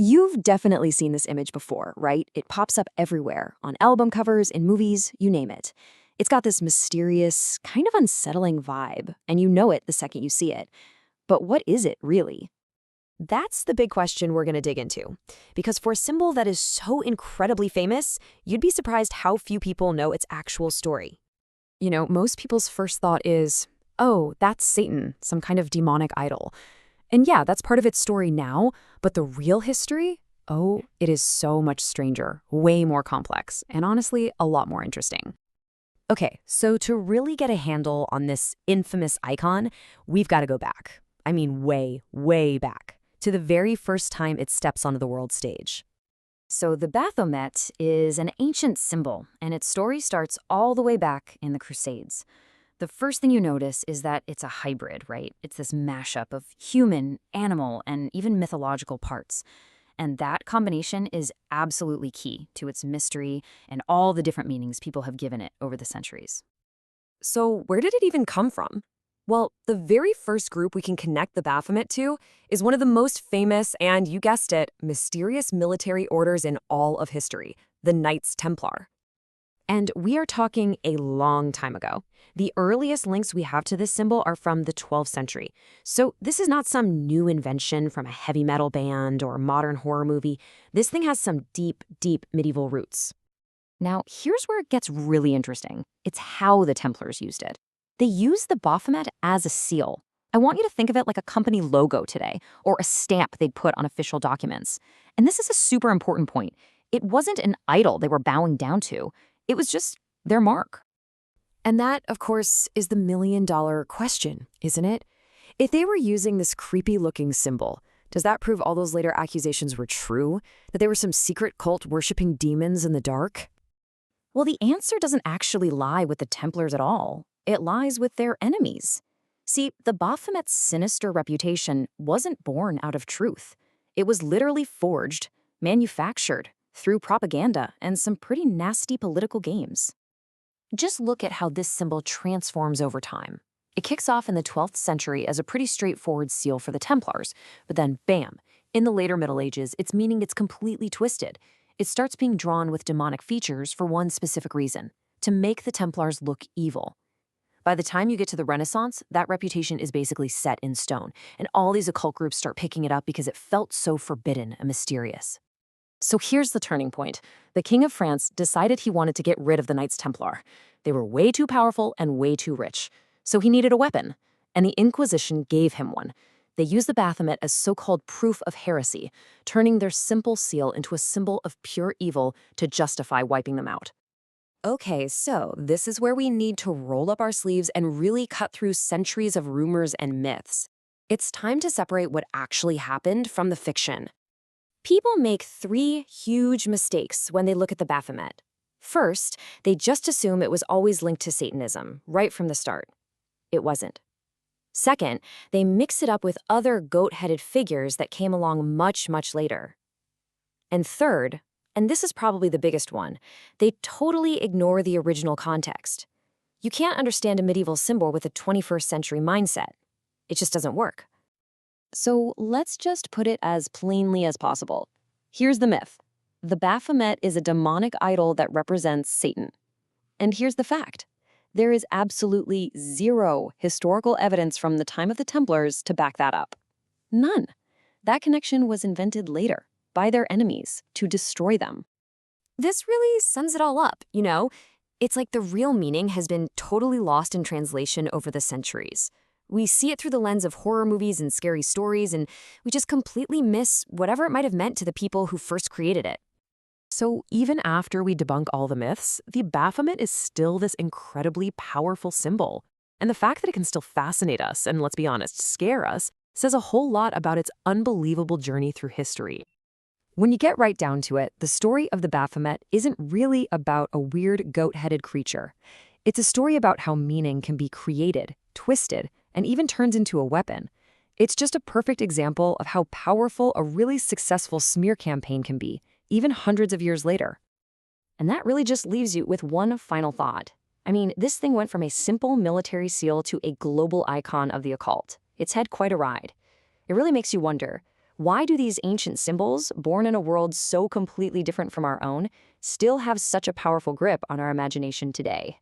You've definitely seen this image before, right? It pops up everywhere, on album covers, in movies, you name it. It's got this mysterious, kind of unsettling vibe, and you know it the second you see it. But what is it, really? That's the big question we're going to dig into. Because for a symbol that is so incredibly famous, you'd be surprised how few people know its actual story. Most people's first thought is, oh, that's Satan, some kind of demonic idol. And yeah, that's part of its story now, but the real history? Oh, it is so much stranger, way more complex, and honestly, a lot more interesting. Okay, so to really get a handle on this infamous icon, we've got to go back. I mean, way, way back, to the very first time it steps onto the world stage. So the Baphomet is an ancient symbol, and its story starts all the way back in the Crusades. The first thing you notice is that it's a hybrid, right? It's this mashup of human, animal, and even mythological parts. And that combination is absolutely key to its mystery and all the different meanings people have given it over the centuries. So where did it even come from? Well, the very first group we can connect the Baphomet to is one of the most famous and, you guessed it, mysterious military orders in all of history, the Knights Templar. And we are talking a long time ago. The earliest links we have to this symbol are from the 12th century. So this is not some new invention from a heavy metal band or a modern horror movie. This thing has some deep, deep medieval roots. Now, here's where it gets really interesting. It's how the Templars used it. They used the Baphomet as a seal. I want you to think of it like a company logo today, or a stamp they'd put on official documents. And this is a super important point. It wasn't an idol they were bowing down to. It was just their mark. And that, of course, is the million-dollar question, isn't it? If they were using this creepy-looking symbol, does that prove all those later accusations were true? That they were some secret cult worshipping demons in the dark? Well, the answer doesn't actually lie with the Templars at all. It lies with their enemies. See, the Baphomet's sinister reputation wasn't born out of truth. It was literally forged, manufactured, through propaganda and some pretty nasty political games. Just look at how this symbol transforms over time. It kicks off in the 12th century as a pretty straightforward seal for the Templars, but then bam, in the later Middle Ages, its meaning gets completely twisted. It starts being drawn with demonic features for one specific reason: to make the Templars look evil. By the time you get to the Renaissance, that reputation is basically set in stone, and all these occult groups start picking it up because it felt so forbidden and mysterious. So here's the turning point. The King of France decided he wanted to get rid of the Knights Templar. They were way too powerful and way too rich. So he needed a weapon, and the Inquisition gave him one. They used the Baphomet as so-called proof of heresy, turning their simple seal into a symbol of pure evil to justify wiping them out. Okay, so this is where we need to roll up our sleeves and really cut through centuries of rumors and myths. It's time to separate what actually happened from the fiction. People make three huge mistakes when they look at the Baphomet. First, they just assume it was always linked to Satanism, right from the start. It wasn't. Second, they mix it up with other goat-headed figures that came along much, much later. And third, and this is probably the biggest one, they totally ignore the original context. You can't understand a medieval symbol with a 21st century mindset. It just doesn't work. So let's just put it as plainly as possible. Here's the myth. The Baphomet is a demonic idol that represents Satan. And here's the fact. There is absolutely zero historical evidence from the time of the Templars to back that up. None. That connection was invented later, by their enemies, to destroy them. This really sums it all up, you know? It's like the real meaning has been totally lost in translation over the centuries. We see it through the lens of horror movies and scary stories, and we just completely miss whatever it might have meant to the people who first created it. So even after we debunk all the myths, the Baphomet is still this incredibly powerful symbol. And the fact that it can still fascinate us and, let's be honest, scare us, says a whole lot about its unbelievable journey through history. When you get right down to it, the story of the Baphomet isn't really about a weird goat-headed creature. It's a story about how meaning can be created, twisted, and even turns into a weapon. It's just a perfect example of how powerful a really successful smear campaign can be, even hundreds of years later. And that really just leaves you with one final thought. I mean, this thing went from a simple military seal to a global icon of the occult. It's had quite a ride. It really makes you wonder, Why do these ancient symbols, born in a world so completely different from our own, still have such a powerful grip on our imagination today?